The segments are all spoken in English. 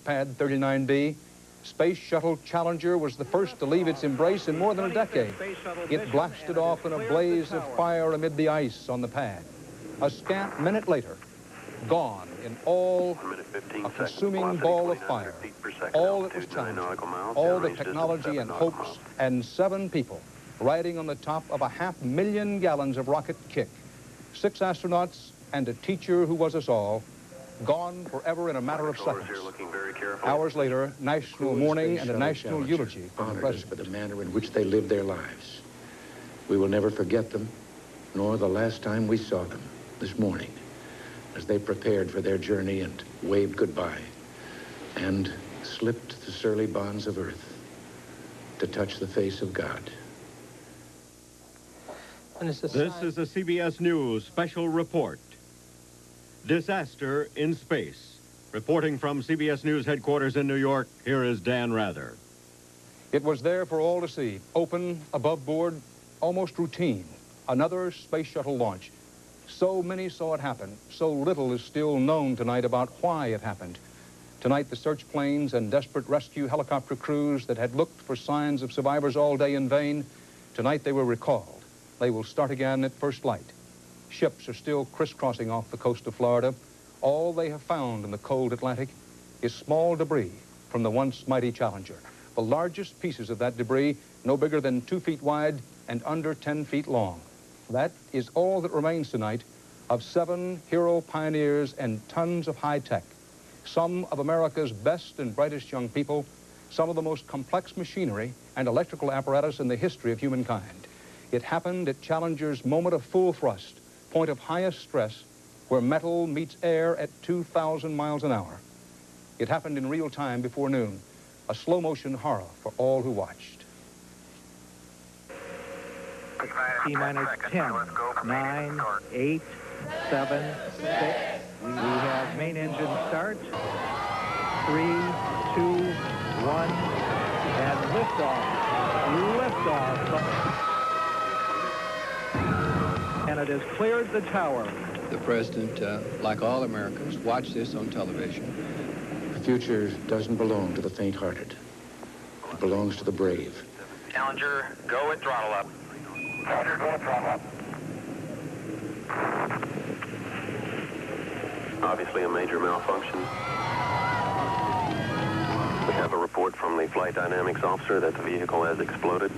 Pad 39B, Space Shuttle Challenger was the first to leave its embrace in more than a decade. It blasted off in a blaze of fire amid the ice on the pad. A scant minute later, gone in all a consuming ball of fire. All that was challenging, all the technology and hopes, and 7 people riding on the top of 500,000 gallons of rocket kick. 6 astronauts and a teacher who was us all, gone forever in a matter of seconds. Hours later, national mourning and a national eulogy from the president. For the manner in which they lived their lives. We will never forget them, nor the last time we saw them this morning, as they prepared for their journey and waved goodbye and slipped the surly bonds of earth to touch the face of God. This is a CBS News special report. Disaster in space. Reporting from CBS News headquarters in New York, here is Dan Rather. It was there for all to see. Open, above board, almost routine. Another space shuttle launch. So many saw it happen. So little is still known tonight about why it happened. Tonight, the search planes and desperate rescue helicopter crews that had looked for signs of survivors all day in vain, tonight they were recalled. They will start again at first light. Ships are still crisscrossing off the coast of Florida. All they have found in the cold Atlantic is small debris from the once mighty Challenger. The largest pieces of that debris, no bigger than 2 feet wide and under 10 feet long. That is all that remains tonight of 7 hero pioneers and tons of high tech. Some of America's best and brightest young people, some of the most complex machinery and electrical apparatus in the history of humankind. It happened at Challenger's moment of full thrust, point of highest stress, where metal meets air at 2,000 miles an hour. It happened in real time before noon, a slow-motion horror for all who watched. T-minus 10, 9, 8, 7, 6. We have main engine start. 3, 2, 1, and liftoff. Liftoff. And it has cleared the tower. The president, like all Americans, watched this on television. The future doesn't belong to the faint-hearted. It belongs to the brave. Challenger, go at throttle up. Challenger, go at throttle up. Obviously a major malfunction. We have a report from the flight dynamics officer that the vehicle has exploded.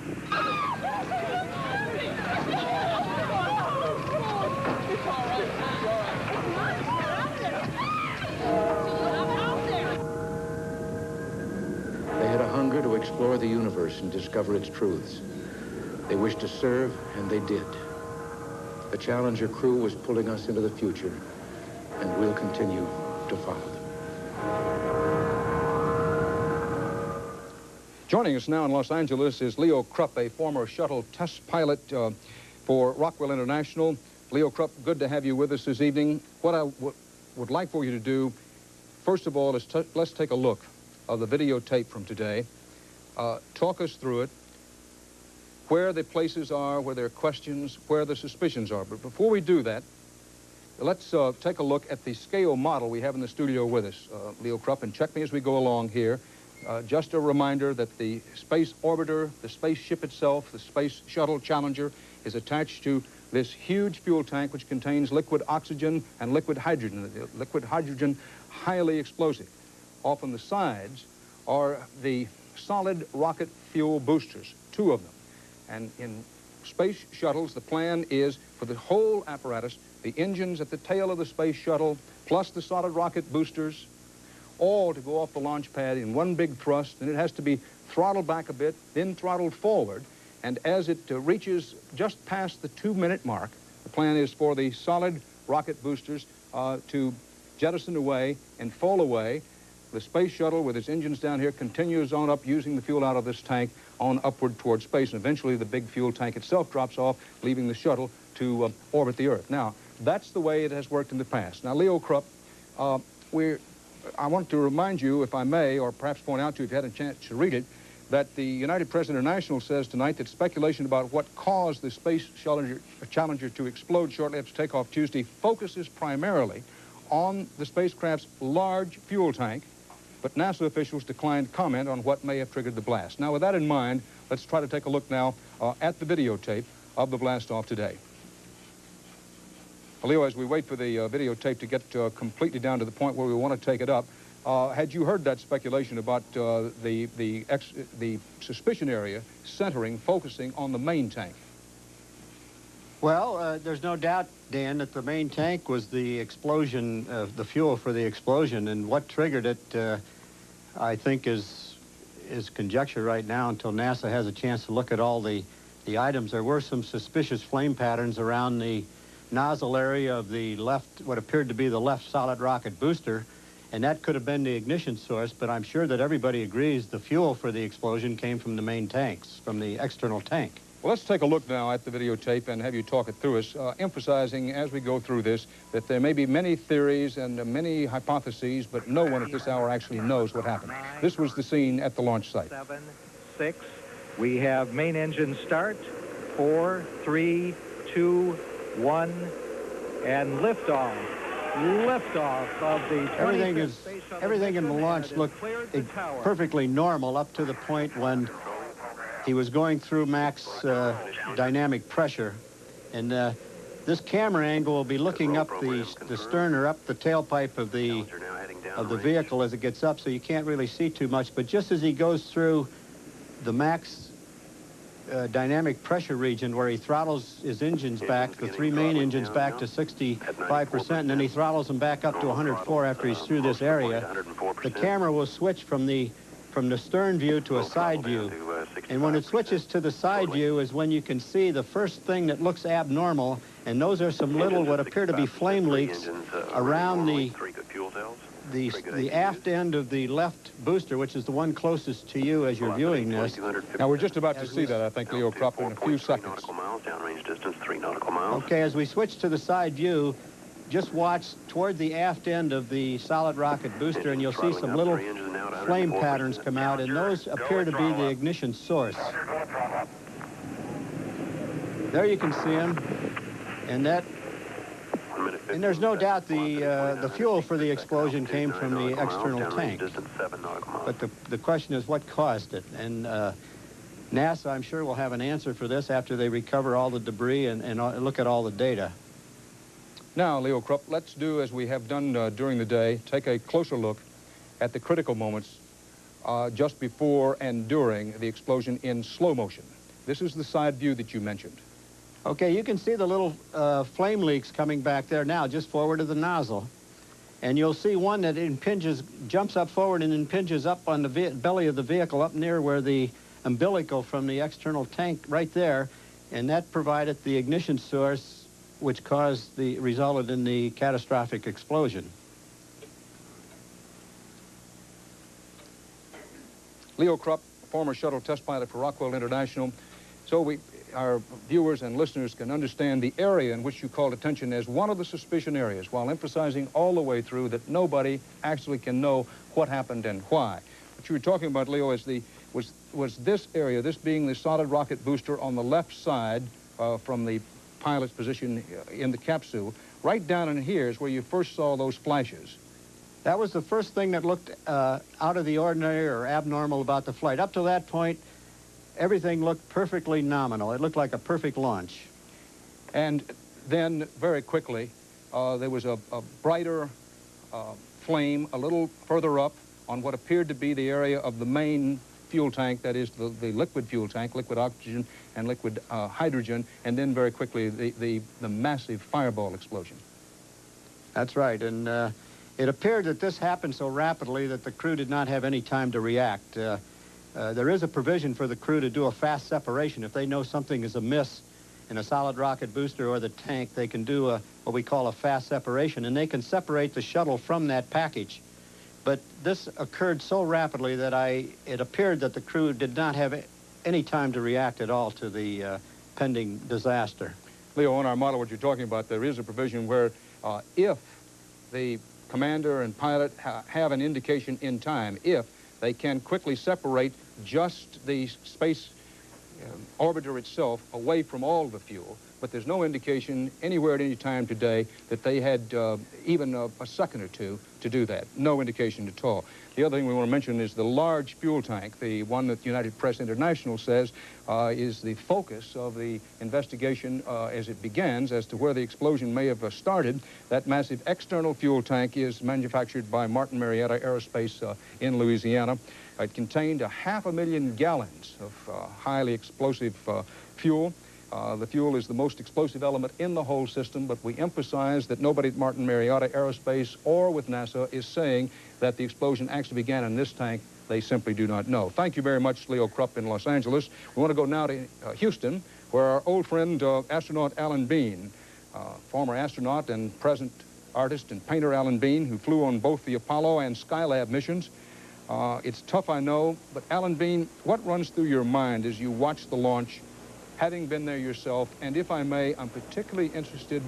They had a hunger to explore the universe and discover its truths. They wished to serve, and they did. The Challenger crew was pulling us into the future, and we'll continue to follow them. Joining us now in Los Angeles is Leo Krupp, a former shuttle test pilot for Rockwell International. Leo Krupp, good to have you with us this evening. What I would like for you to do, first of all, is let's take a look of the videotape from today. Talk us through it, where the places are, where there are questions, where the suspicions are. But before we do that, let's take a look at the scale model we have in the studio with us, Leo Krupp, and check me as we go along here. Just a reminder that the space orbiter, the spaceship itself, the Space Shuttle Challenger, is attached to this huge fuel tank which contains liquid oxygen and liquid hydrogen. Liquid hydrogen, highly explosive. Off on the sides are the solid rocket fuel boosters, 2 of them. And in space shuttles, the plan is for the whole apparatus, the engines at the tail of the space shuttle, plus the solid rocket boosters, all to go off the launch pad in one big thrust, and it has to be throttled back a bit, then throttled forward, and as it reaches just past the 2-minute mark, the plan is for the solid rocket boosters to jettison away and fall away. The space shuttle, with its engines down here, continues on up using the fuel out of this tank on upward towards space, and eventually the big fuel tank itself drops off, leaving the shuttle to orbit the Earth. Now, that's the way it has worked in the past. Now, Leo Krupp, I want to remind you, if I may, or perhaps point out to you if you had a chance to read it, that the United Press International says tonight that speculation about what caused the Space Challenger to explode shortly after takeoff Tuesday focuses primarily on the spacecraft's large fuel tank but NASA officials declined comment on what may have triggered the blast. Now, with that in mind, let's try to take a look now at the videotape of the blast-off today. Leo, as we wait for the videotape to get completely down to the point where we want to take it up, had you heard that speculation about the suspicion area focusing on the main tank? Well, there's no doubt, Dan, that the main tank was the explosion, the fuel for the explosion, and what triggered it, I think, is conjecture right now until NASA has a chance to look at all the items. There were some suspicious flame patterns around the nozzle area of the left, what appeared to be the left solid rocket booster, and that could have been the ignition source, but I'm sure that everybody agrees the fuel for the explosion came from the main tanks, from the external tank. Well, let's take a look now at the videotape and have you talk it through us, emphasizing as we go through this that there may be many theories and many hypotheses, but no one at this hour actually knows what happened. This was the scene at the launch site. 7, 6. We have main engine start. 4, 3, 2, 1, and liftoff. Liftoff of the everything in the launch looked perfectly normal up to the point when he was going through max dynamic pressure, and this camera angle will be looking up the stern or up the tailpipe of the vehicle as it gets up, so you can't really see too much. But just as he goes through the max dynamic pressure region where he throttles his engines back, the three main engines back to 65%, and then he throttles them back up to 104 after he's through this area, the camera will switch from the stern view to a side view. And when it switches to the side view is when you can see the first thing that looks abnormal, and those are some little what appear to be flame leaks around the aft end of the left booster, which is the one closest to you as you're viewing this. Now, we're just about to see that, I think, Leo Krupp, in a few seconds. Okay, as we switch to the side view, just watch toward the aft end of the solid rocket booster, and you'll see some little flame patterns come out, and those appear to be the ignition source. There you can see them, and there's no doubt the fuel for the explosion came from the external tank. But the question is what caused it, and NASA, I'm sure, will have an answer for this after they recover all the debris and look at all the data. Now, Leo Krupp, let's do as we have done during the day, take a closer look at the critical moments just before and during the explosion in slow motion. This is the side view that you mentioned. Okay, you can see the little flame leaks coming back there now, just forward of the nozzle. And you'll see one that jumps up forward and impinges up on the belly of the vehicle up near where the umbilical from the external tank right there, and that provided the ignition source which resulted in the catastrophic explosion. Leo Krupp, former shuttle test pilot for Rockwell International. So our viewers and listeners can understand the area in which you called attention as one of the suspicion areas, while emphasizing all the way through that nobody actually can know what happened and why. What you were talking about, Leo, is was this area, this being the solid rocket booster on the left side from the pilot's position in the capsule. Right down in here is where you first saw those flashes. That was the first thing that looked out of the ordinary or abnormal about the flight. Up to that point, everything looked perfectly nominal. It looked like a perfect launch. And then, very quickly, there was a brighter flame a little further up on what appeared to be the area of the main fuel tank, that is the liquid fuel tank, liquid oxygen and liquid hydrogen, and then very quickly the massive fireball explosion. That's right, and it appeared that this happened so rapidly that the crew did not have any time to react. There is a provision for the crew to do a fast separation. If they know something is amiss in a solid rocket booster or the tank, they can do what we call a fast separation, and they can separate the shuttle from that package. But this occurred so rapidly that it appeared that the crew did not have any time to react at all to the pending disaster. Leo, on our model, what you're talking about, there is a provision where if the commander and pilot have an indication in time, if they can quickly separate just the space orbiter itself away from all the fuel, but there's no indication anywhere at any time today that they had even a second or two to do that. No indication at all. The other thing we want to mention is the large fuel tank, the one that United Press International says is the focus of the investigation as it begins as to where the explosion may have started. That massive external fuel tank is manufactured by Martin Marietta Aerospace in Louisiana. It contained 500,000 gallons of highly explosive fuel. The fuel is the most explosive element in the whole system, but we emphasize that nobody at Martin Marietta Aerospace or with NASA is saying that the explosion actually began in this tank. They simply do not know. Thank you very much, Leo Krupp in Los Angeles. We want to go now to Houston, where our old friend, astronaut Alan Bean, former astronaut and present artist and painter Alan Bean, who flew on both the Apollo and Skylab missions. It's tough, I know, but Alan Bean, what runs through your mind as you watch the launch, having been there yourself? And if I may, I'm particularly interested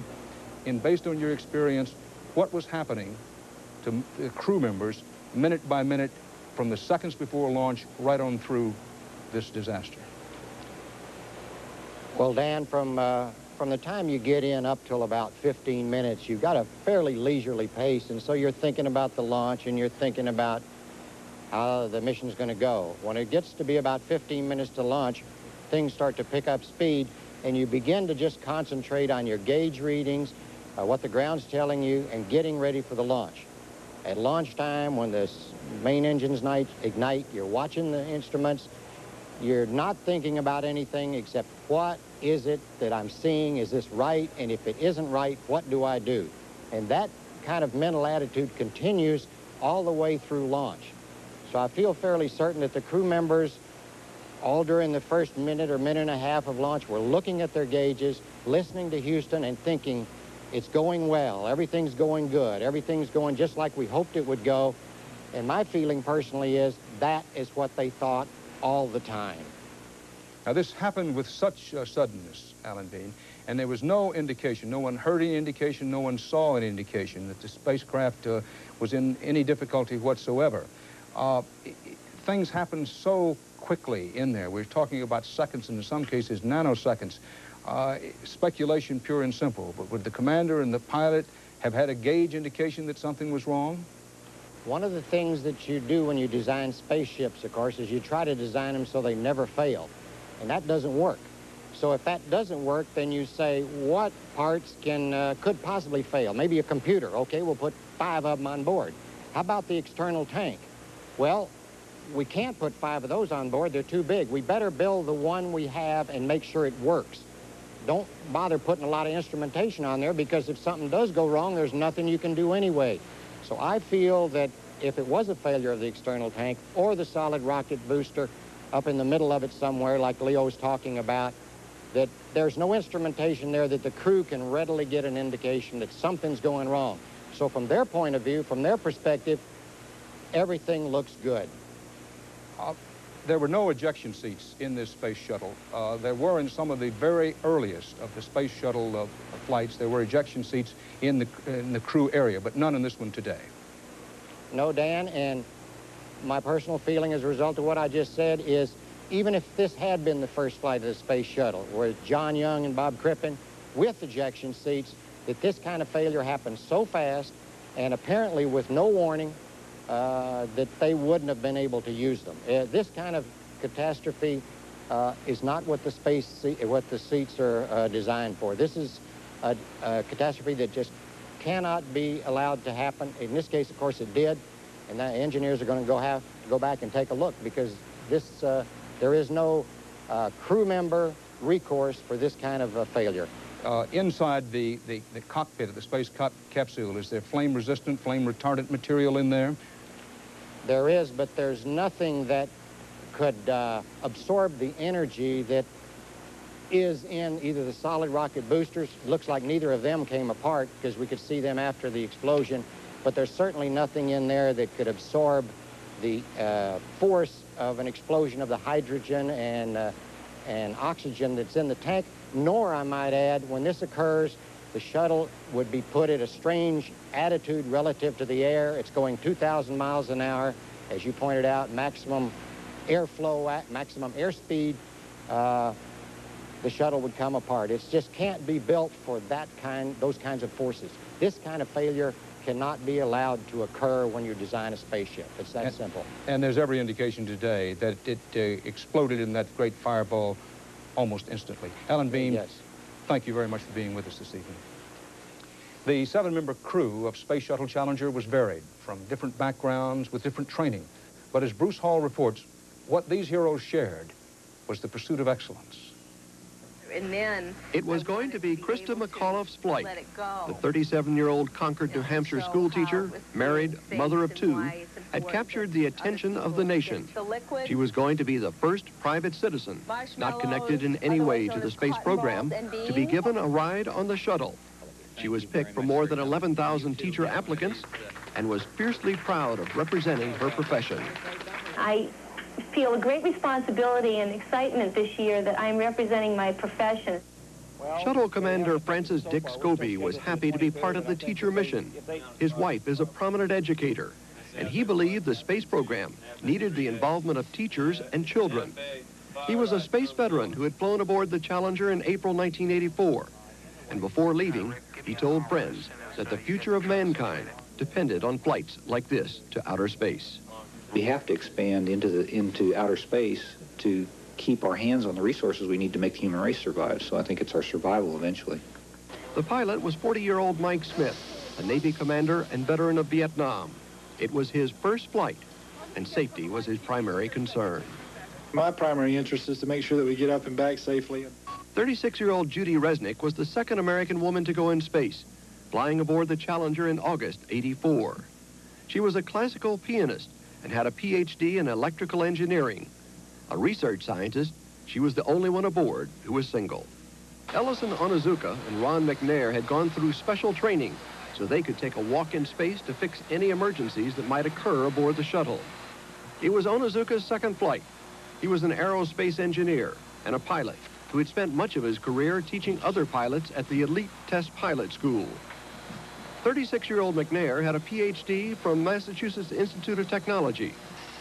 in, based on your experience, what was happening to the crew members minute by minute from the seconds before launch right on through this disaster. Well, Dan, from the time you get in up till about 15 minutes, you've got a fairly leisurely pace, and so you're thinking about the launch and you're thinking about how the mission's going to go. When it gets to be about 15 minutes to launch, things start to pick up speed, and you begin to just concentrate on your gauge readings, what the ground's telling you, and getting ready for the launch. At launch time, when the main engines ignite, you're watching the instruments. You're not thinking about anything except, what is it that I'm seeing? Is this right? And if it isn't right, what do I do? And that kind of mental attitude continues all the way through launch. So I feel fairly certain that the crew members, all during the first minute or minute and a half of launch, were looking at their gauges, listening to Houston, and thinking, it's going well, everything's going good, everything's going just like we hoped it would go. And my feeling personally is that is what they thought all the time. Now, this happened with such suddenness, Alan Bean, and there was no indication, no one heard any indication, no one saw any indication that the spacecraft was in any difficulty whatsoever. Things happened so quickly in there. We're talking about seconds, and in some cases nanoseconds. Speculation pure and simple, but would the commander and the pilot have had a gauge indication that something was wrong? One of the things that you do when you design spaceships, of course, is you try to design them so they never fail, and that doesn't work. So if that doesn't work, then you say, what parts could possibly fail? Maybe a computer. Okay, we'll put 5 of them on board. How about the external tank? Well, we can't put 5 of those on board. They're too big. We better build the one we have and make sure it works. Don't bother putting a lot of instrumentation on there, because if something does go wrong, there's nothing you can do anyway. So I feel that if it was a failure of the external tank or the solid rocket booster up in the middle of it somewhere, like Leo was talking about, that there's no instrumentation there that the crew can readily get an indication that something's going wrong. So from their point of view, from their perspective, everything looks good. There were no ejection seats in this space shuttle. There were in some of the very earliest of the space shuttle flights. There were ejection seats in the crew area, but none in this one today. No, Dan, and my personal feeling as a result of what I just said is, even if this had been the first flight of the space shuttle, where John Young and Bob Crippen with ejection seats, that this kind of failure happened so fast and apparently with no warning, that they wouldn't have been able to use them. This kind of catastrophe is not what the seats are designed for. This is a catastrophe that just cannot be allowed to happen. In this case, of course, it did, and the engineers are going to have to go back and take a look, because this there is no crew member recourse for this kind of failure. Inside the cockpit of the space capsule, is there flame-resistant, flame-retardant material in there? There is, but there's nothing that could absorb the energy that is in either the solid rocket boosters. Looks like neither of them came apart, because we could see them after the explosion, but there's certainly nothing in there that could absorb the force of an explosion of the hydrogen and oxygen that's in the tank. Nor, I might add, when this occurs, the shuttle would be put at a strange attitude relative to the air. It's going 2,000 miles an hour, as you pointed out, maximum airflow, maximum airspeed. the shuttle would come apart. It just can't be built for those kinds of forces. This kind of failure cannot be allowed to occur when you design a spaceship. It's that simple. And there's every indication today that it exploded in that great fireball almost instantly. Alan Beam, yes. Thank you very much for being with us this evening. The 7-member crew of Space Shuttle Challenger was varied from different backgrounds with different training. But as Bruce Hall reports, what these heroes shared was the pursuit of excellence. And then it was going to be Krista McAuliffe's flight. The 37-year-old Concord, New Hampshire schoolteacher, married, mother of 2, had captured the attention of the nation. She was going to be the first private citizen, not connected in any way to the space program, to be given a ride on the shuttle. She was picked from more than 11,000 teacher applicants and was fiercely proud of representing her profession. I feel a great responsibility and excitement this year that I'm representing my profession. Shuttle Commander Francis Dick Scobie was happy to be part of the teacher mission. His wife is a prominent educator, and he believed the space program needed the involvement of teachers and children. He was a space veteran who had flown aboard the Challenger in April 1984, and before leaving, he told friends that the future of mankind depended on flights like this to outer space. We have to expand into outer space to keep our hands on the resources we need to make the human race survive. So I think it's our survival eventually. The pilot was 40-year-old Mike Smith, a Navy commander and veteran of Vietnam. It was his first flight, and safety was his primary concern. My primary interest is to make sure that we get up and back safely. 36-year-old Judy Resnick was the second American woman to go in space, flying aboard the Challenger in August '84. She was a classical pianist and had a PhD in electrical engineering. A research scientist, she was the only one aboard who was single. Ellison Onizuka and Ron McNair had gone through special training so they could take a walk in space to fix any emergencies that might occur aboard the shuttle. It was Onizuka's second flight. He was an aerospace engineer and a pilot who had spent much of his career teaching other pilots at the elite test pilot school. 36-year-old McNair had a PhD from Massachusetts Institute of Technology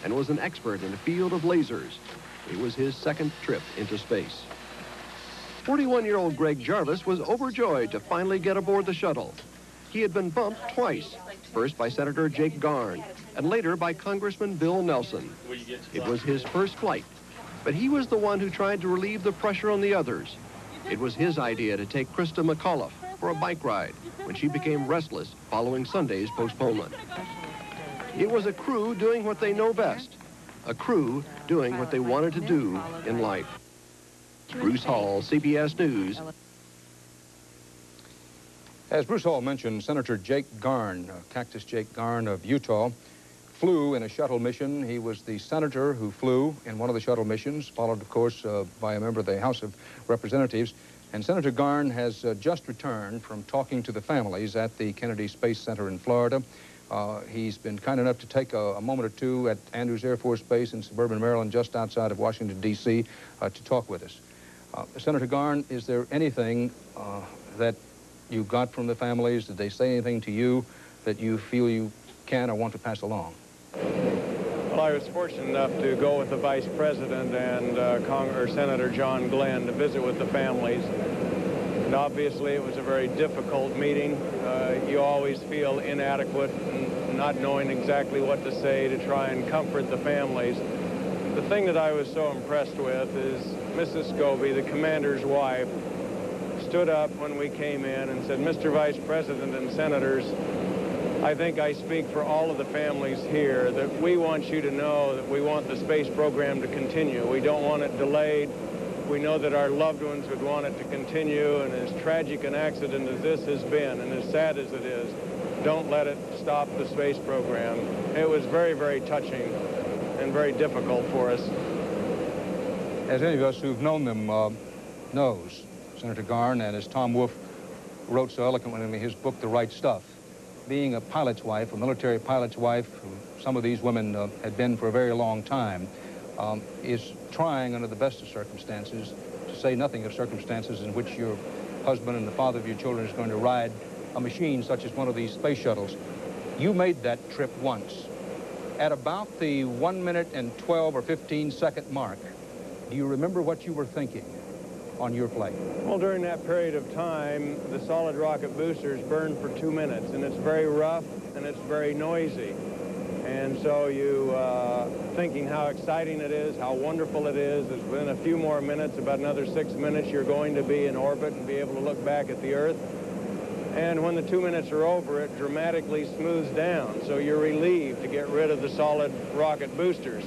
and was an expert in the field of lasers. It was his second trip into space. 41-year-old Greg Jarvis was overjoyed to finally get aboard the shuttle. He had been bumped twice, first by Senator Jake Garn and later by Congressman Bill Nelson. It was his first flight, but he was the one who tried to relieve the pressure on the others. It was his idea to take Krista McAuliffe for a bike ride when she became restless following Sunday's postponement. It was a crew doing what they know best, a crew doing what they wanted to do in life. Bruce Hall, CBS News. As Bruce Hall mentioned, Senator Jake Garn, Cactus Jake Garn of Utah, flew in a shuttle mission. He was the senator who flew in one of the shuttle missions, followed, of course, by a member of the House of Representatives. And Senator Garn has just returned from talking to the families at the Kennedy Space Center in Florida. He's been kind enough to take a moment or two at Andrews Air Force Base in suburban Maryland, just outside of Washington, D.C., to talk with us. Senator Garn, is there anything that you got from the families? Did they say anything to you that you feel you can or want to pass along? Well, I was fortunate enough to go with the Vice President and Senator John Glenn to visit with the families. And obviously, it was a very difficult meeting. You always feel inadequate and not knowing exactly what to say to try and comfort the families. The thing that I was so impressed with is Mrs. Scobie, the commander's wife, stood up when we came in and said, "Mr. Vice President and Senators, I think I speak for all of the families here that we want you to know that we want the space program to continue. We don't want it delayed. We know that our loved ones would want it to continue, and as tragic an accident as this has been, and as sad as it is, don't let it stop the space program." It was very, very touching and very difficult for us. As any of us who've known them knows, Senator Garn, and as Tom Wolfe wrote so eloquently in his book, The Right Stuff, being a pilot's wife, a military pilot's wife, who some of these women had been for a very long time, is trying under the best of circumstances, to say nothing of circumstances in which your husband and the father of your children is going to ride a machine such as one of these space shuttles. You made that trip once. At about the 1 minute and 12 or 15 second mark, do you remember what you were thinking? on your flight? Well, during that period of time, the solid rocket boosters burned for 2 minutes, and it's very rough and it's very noisy. And so you thinking how exciting it is, how wonderful it is, within a few more minutes, about another 6 minutes, you're going to be in orbit and be able to look back at the Earth. And when the 2 minutes are over, it dramatically smooths down. So you're relieved to get rid of the solid rocket boosters.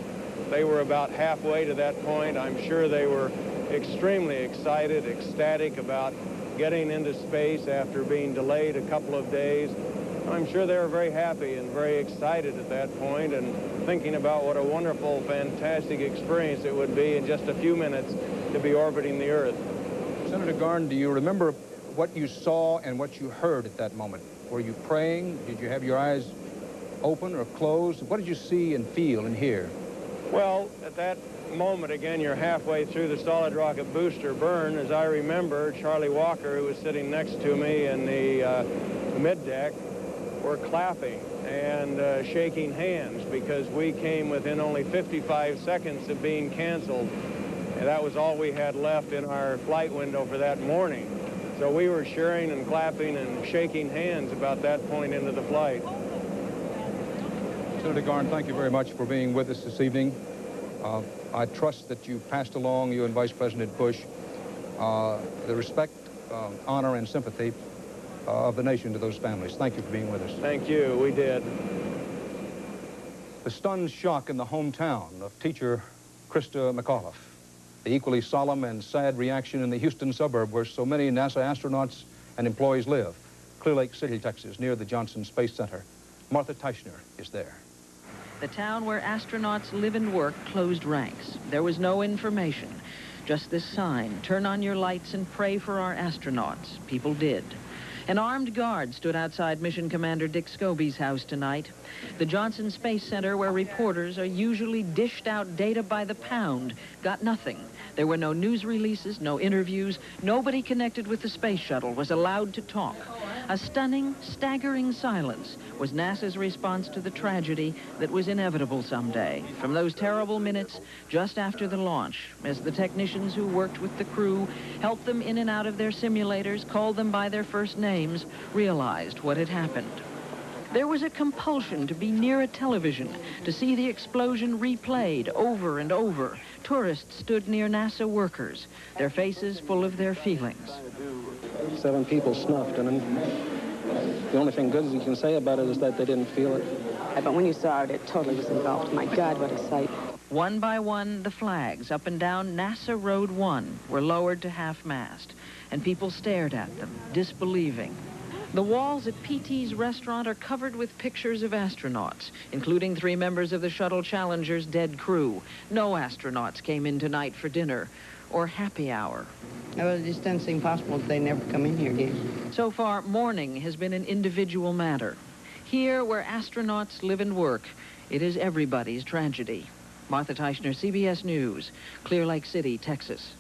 They were about halfway to that point. I'm sure they were extremely excited, ecstatic about getting into space after being delayed a couple of days. I'm sure they were very happy and very excited at that point and thinking about what a wonderful, fantastic experience it would be in just a few minutes to be orbiting the Earth. Senator Garn, do you remember what you saw and what you heard at that moment? Were you praying? Did you have your eyes open or closed? What did you see and feel and hear? Well, at that moment, again, you're halfway through the solid rocket booster burn. As I remember, Charlie Walker, who was sitting next to me in the mid-deck, were clapping and shaking hands because we came within only 55 seconds of being canceled. And that was all we had left in our flight window for that morning. So we were cheering and clapping and shaking hands about that point into the flight. Senator Garn, thank you very much for being with us this evening. I trust that you passed along, you and Vice President Bush, the respect, honor, and sympathy of the nation to those families. Thank you for being with us. Thank you. We did. The stunned shock in the hometown of teacher Krista McAuliffe. The equally solemn and sad reaction in the Houston suburb where so many NASA astronauts and employees live, Clear Lake City, Texas, near the Johnson Space Center. Martha Teichner is there. The town where astronauts live and work closed ranks. There was no information, just this sign, turn on your lights and pray for our astronauts. People did. An armed guard stood outside Mission Commander Dick Scobie's house tonight. The Johnson Space Center, where reporters are usually dished out data by the pound, got nothing. There were no news releases, no interviews. Nobody connected with the space shuttle was allowed to talk. A stunning, staggering silence was NASA's response to the tragedy that was inevitable someday. From those terrible minutes just after the launch, as the technicians who worked with the crew helped them in and out of their simulators, called them by their first names, realized what had happened. There was a compulsion to be near a television, to see the explosion replayed over and over. Tourists stood near NASA workers, their faces full of their feelings. 7 people snuffed, and the only thing good you can say about it is that they didn't feel it. But when you saw it, it totally was engulfed. My God, what a sight. One by one, the flags up and down NASA Road 1 were lowered to half-mast, and people stared at them, disbelieving. The walls at PT's restaurant are covered with pictures of astronauts, including 3 members of the Shuttle Challenger's dead crew. No astronauts came in tonight for dinner or happy hour. It just doesn't seem possible that they never come in here again. So far, mourning has been an individual matter. Here, where astronauts live and work, it is everybody's tragedy. Martha Teichner, CBS News, Clear Lake City, Texas.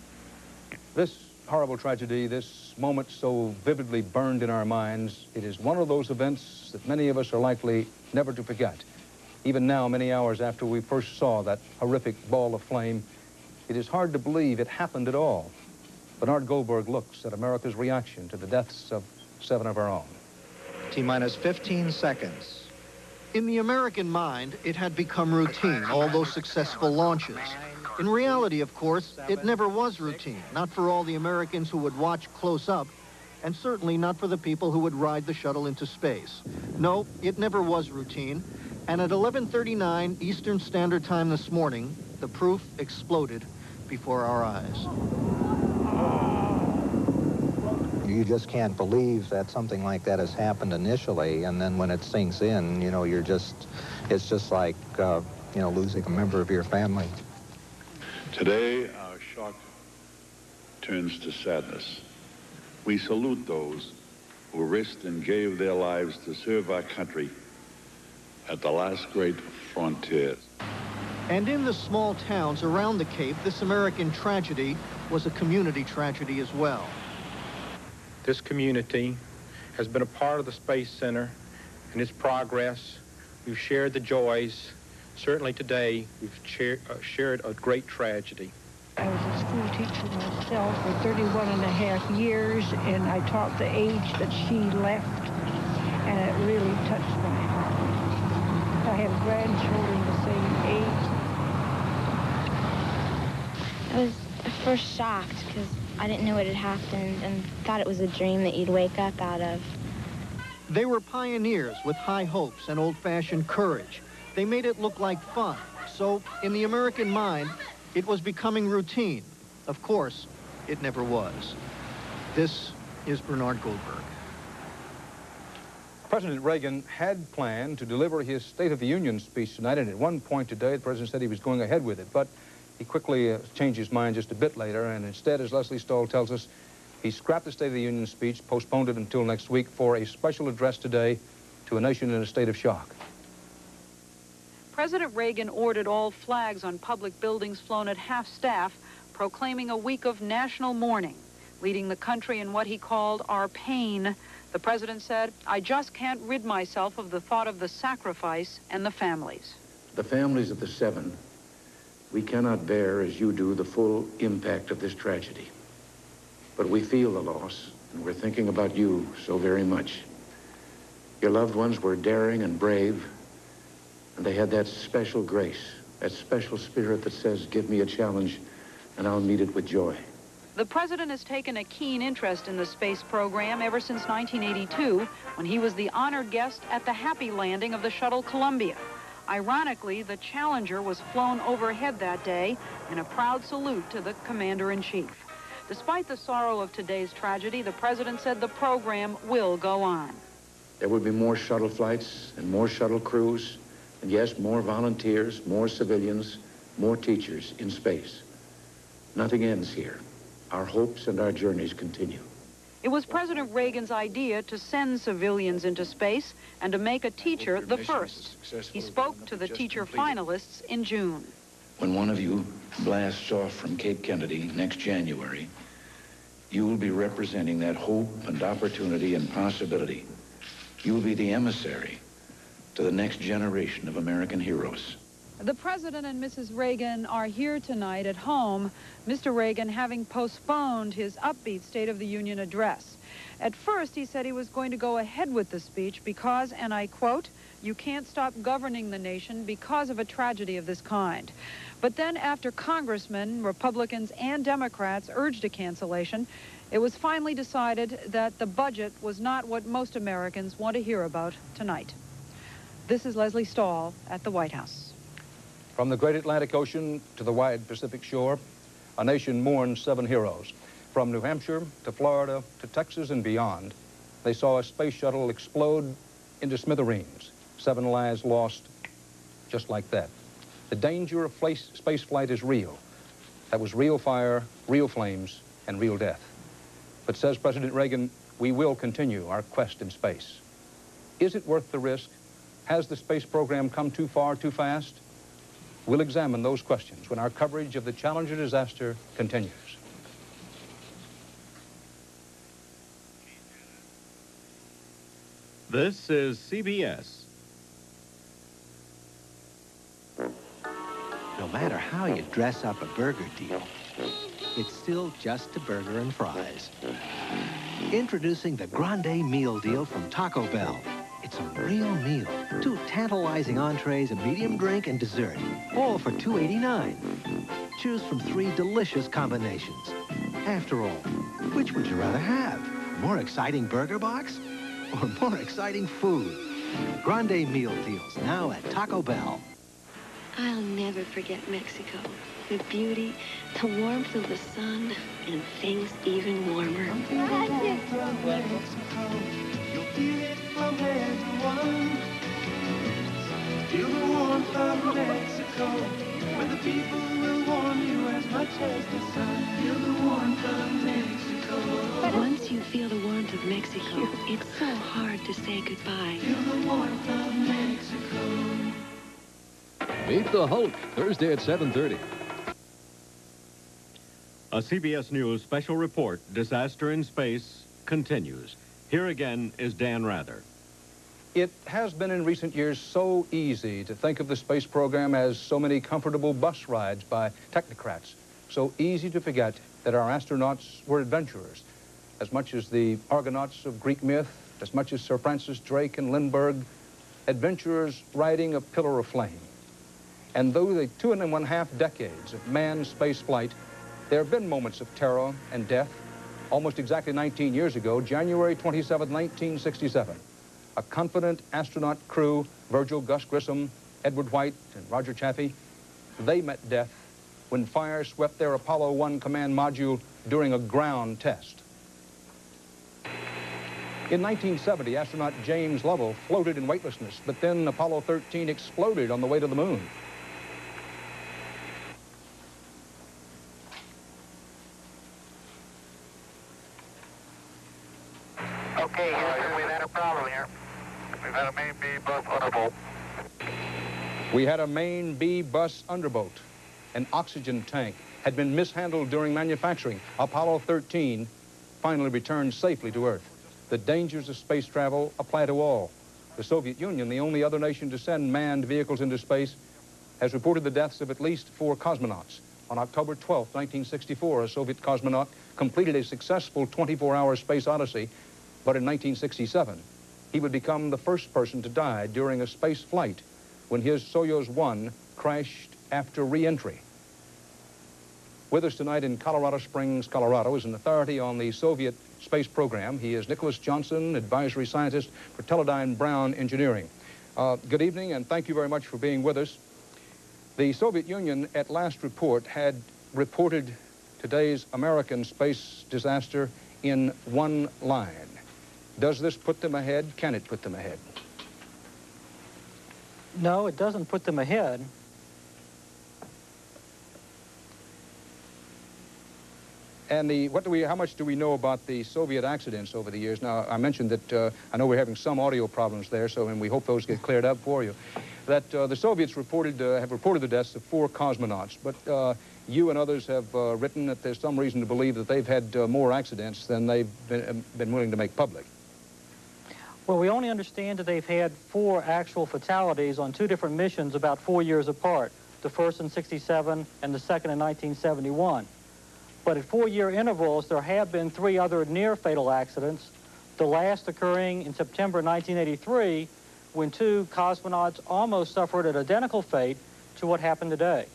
This horrible tragedy, this moment so vividly burned in our minds, it is one of those events that many of us are likely never to forget. Even now, many hours after we first saw that horrific ball of flame, it is hard to believe it happened at all. Bernard Goldberg looks at America's reaction to the deaths of 7 of our own. T-minus 15 seconds. In the American mind, it had become routine, all those successful launches. In reality, of course, it never was routine, not for all the Americans who would watch close up, and certainly not for the people who would ride the shuttle into space. No, it never was routine, and at 11:39 Eastern Standard Time this morning, the proof exploded before our eyes. You just can't believe that something like that has happened initially, and then when it sinks in, you know, it's just like, you know, losing a member of your family. Today, our shock turns to sadness. We salute those who risked and gave their lives to serve our country at the last great frontier. And in the small towns around the Cape, this American tragedy was a community tragedy as well. This community has been a part of the Space Center and its progress. We've shared the joys. Certainly today, we've shared a great tragedy. I was a school teacher myself for 31.5 years, and I taught the age that she left, and it really touched my heart. I have grandchildren the same age. I was at first shocked because I didn't know what had happened and thought it was a dream that you'd wake up out of. They were pioneers with high hopes and old-fashioned courage. They made it look like fun. So, in the American mind, it was becoming routine. Of course, it never was. This is Bernard Goldberg. President Reagan had planned to deliver his State of the Union speech tonight, and at one point today, the president said he was going ahead with it, but he quickly changed his mind just a bit later, and instead, as Leslie Stahl tells us, he scrapped the State of the Union speech, postponed it until next week for a special address today to a nation in a state of shock. President Reagan ordered all flags on public buildings flown at half-staff, proclaiming a week of national mourning, leading the country in what he called our pain. The president said, "I just can't rid myself of the thought of the sacrifice and the families." The families of the 7, we cannot bear, as you do, the full impact of this tragedy. But we feel the loss, and we're thinking about you so very much. Your loved ones were daring and brave, and they had that special grace, that special spirit that says, give me a challenge, and I'll meet it with joy. The president has taken a keen interest in the space program ever since 1982, when he was the honored guest at the happy landing of the shuttle Columbia. Ironically, the Challenger was flown overhead that day in a proud salute to the commander-in-chief. Despite the sorrow of today's tragedy, the president said the program will go on. There will be more shuttle flights and more shuttle crews, and yes, more volunteers, more civilians, more teachers in space. Nothing ends here. Our hopes and our journeys continue. It was President Reagan's idea to send civilians into space and to make a teacher the first. He spoke to the teacher finalists in June. When one of you blasts off from Cape Kennedy next January, you will be representing that hope and opportunity and possibility. You will be the emissary to the next generation of American heroes. The President and Mrs. Reagan are here tonight at home, Mr. Reagan having postponed his upbeat State of the Union address. At first, he said he was going to go ahead with the speech because, and I quote, "You can't stop governing the nation because of a tragedy of this kind." But then after congressmen, Republicans and Democrats urged a cancellation, it was finally decided that the budget was not what most Americans want to hear about tonight. This is Leslie Stahl at the White House. From the great Atlantic Ocean to the wide Pacific shore, a nation mourns 7 heroes. From New Hampshire to Florida to Texas and beyond, they saw a space shuttle explode into smithereens. 7 lives lost just like that. The danger of space flight is real. That was real fire, real flames, and real death. But says President Reagan, we will continue our quest in space. Is it worth the risk? Has the space program come too far, too fast? We'll examine those questions when our coverage of the Challenger disaster continues. This is CBS. No matter how you dress up a burger deal, it's still just a burger and fries. Introducing the Grande Meal Deal from Taco Bell. It's a real meal. 2 tantalizing entrees, a medium drink, and dessert. All for $2.89. Choose from 3 delicious combinations. After all, which would you rather have? More exciting burger box? Or more exciting food? Grande Meal Deals, now at Taco Bell. I'll never forget Mexico. The beauty, the warmth of the sun, and things even warmer. You'll feel it from everyone. Feel the warmth of Mexico, where the people will warm you as much as the sun. Feel the warmth of Mexico. Once you feel the warmth of Mexico, it's so hard to say goodbye. Feel the warmth of Mexico. Meet the Hulk, Thursday at 7:30. A CBS News special report, Disaster in Space, continues. Here again is Dan Rather. It has been in recent years so easy to think of the space program as so many comfortable bus rides by technocrats so easy to forget that our astronauts were adventurers, as much as the Argonauts of Greek myth, as much as Sir Francis Drake and Lindbergh, adventurers riding a pillar of flame. And though the 2.5 decades of manned space flight, there have been moments of terror and death. Almost exactly 19 years ago, January 27, 1967, a confident astronaut crew, Virgil Gus Grissom, Edward White, and Roger Chaffee, they met death when fire swept their Apollo 1 command module during a ground test. In 1970, astronaut James Lovell floated in weightlessness, but then Apollo 13 exploded on the way to the moon. Okay, Houston, we've had a problem here. We've had a main B bus underboat. We had a main B bus underboat. An oxygen tank had been mishandled during manufacturing. Apollo 13 finally returned safely to Earth. The dangers of space travel apply to all. The Soviet Union, the only other nation to send manned vehicles into space, has reported the deaths of at least 4 cosmonauts. On October 12, 1964, a Soviet cosmonaut completed a successful 24-hour space odyssey, but in 1967, he would become the first person to die during a space flight when his Soyuz 1 crashed after re-entry. With us tonight in Colorado Springs, Colorado, is an authority on the Soviet space program. He is Nicholas Johnson, advisory scientist for Teledyne Brown Engineering. Good evening, and thank you very much for being with us. The Soviet Union, at last report, had reported today's American space disaster in one line. Does this put them ahead? Can it put them ahead? No, it doesn't put them ahead. And how much do we know about the Soviet accidents over the years? Now, I mentioned that I know we're having some audio problems there, and we hope those get cleared up for you. That the Soviets have reported the deaths of 4 cosmonauts, but you and others have written that there's some reason to believe that they've had more accidents than they've been willing to make public. Well, we only understand that they've had 4 actual fatalities on 2 different missions about 4 years apart, the first in '67 and the second in 1971. But at 4-year intervals, there have been 3 other near-fatal accidents, the last occurring in September 1983, when 2 cosmonauts almost suffered an identical fate to what happened today.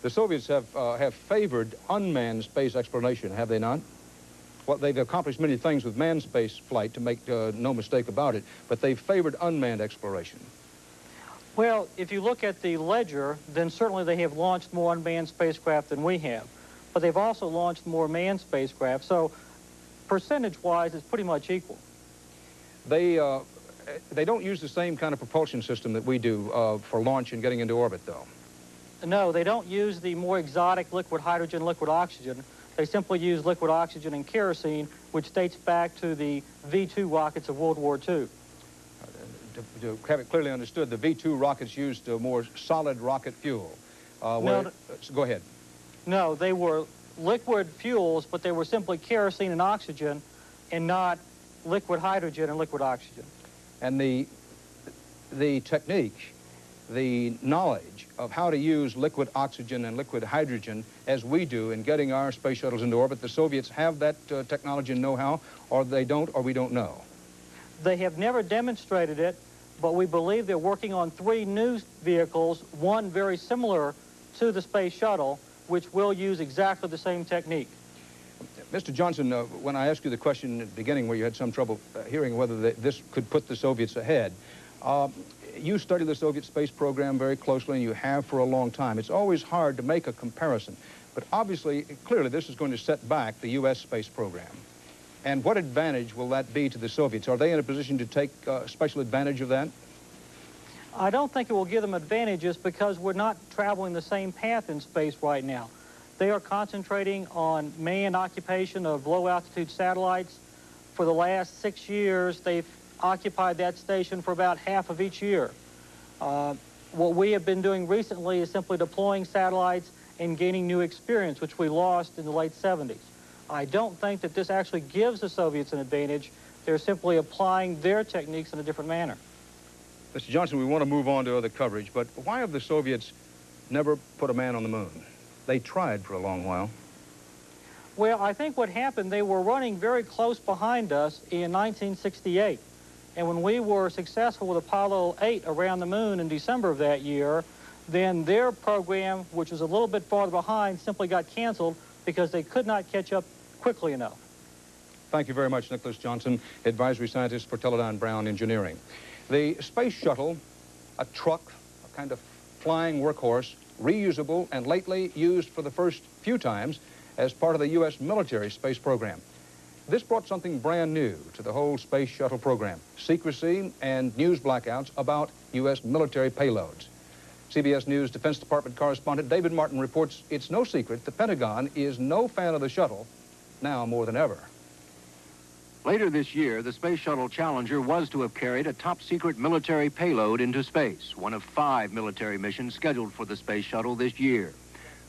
The Soviets have favored unmanned space exploration, have they not? Well, they've accomplished many things with manned space flight, to make no mistake about it, but they've favored unmanned exploration. Well, if you look at the ledger, then certainly they have launched more unmanned spacecraft than we have. But they've also launched more manned spacecraft, so percentage-wise, it's pretty much equal. They don't use the same kind of propulsion system that we do for launch and getting into orbit, though. No, they don't use the more exotic liquid hydrogen, liquid oxygen. They simply use liquid oxygen and kerosene, which dates back to the V-2 rockets of World War II. To have it clearly understood, the V-2 rockets used more solid rocket fuel. No, go ahead. No, they were liquid fuels, but they were simply kerosene and oxygen and not liquid hydrogen and liquid oxygen. And the technique, the knowledge of how to use liquid oxygen and liquid hydrogen as we do in getting our space shuttles into orbit, the Soviets have that technology and know-how, or they don't, or we don't know. They have never demonstrated it, but we believe they're working on 3 new vehicles, one very similar to the space shuttle, which will use exactly the same technique. Mr. Johnson, when I asked you the question at the beginning where you had some trouble hearing whether this could put the Soviets ahead, you study the Soviet space program very closely, and you have for a long time. It's always hard to make a comparison, but obviously, clearly, this is going to set back the U.S. space program. And what advantage will that be to the Soviets? Are they in a position to take special advantage of that? I don't think it will give them advantages because we're not traveling the same path in space right now. They are concentrating on manned occupation of low-altitude satellites. For the last 6 years, they've occupied that station for about half of each year. What we have been doing recently is simply deploying satellites and gaining new experience, which we lost in the late 70s. I don't think that this actually gives the Soviets an advantage. They're simply applying their techniques in a different manner. Mr. Johnson, we want to move on to other coverage, but why have the Soviets never put a man on the moon? they tried for a long while. Well, I think what happened, they were running very close behind us in 1968. And when we were successful with Apollo 8 around the moon in December of that year, then their program, which was a little bit farther behind, simply got canceled because they could not catch up quickly enough. Thank you very much, Nicholas Johnson, Advisory Scientist for Teledyne Brown Engineering. The Space Shuttle, a truck, a kind of flying workhorse, reusable and lately used for the first few times as part of the U.S. military space program. This brought something brand new to the whole Space Shuttle program, secrecy and news blackouts about U.S. military payloads. CBS News Defense Department correspondent David Martin reports it's no secret the Pentagon is no fan of the shuttle, now more than ever. Later this year, the Space Shuttle Challenger was to have carried a top-secret military payload into space, one of 5 military missions scheduled for the Space Shuttle this year.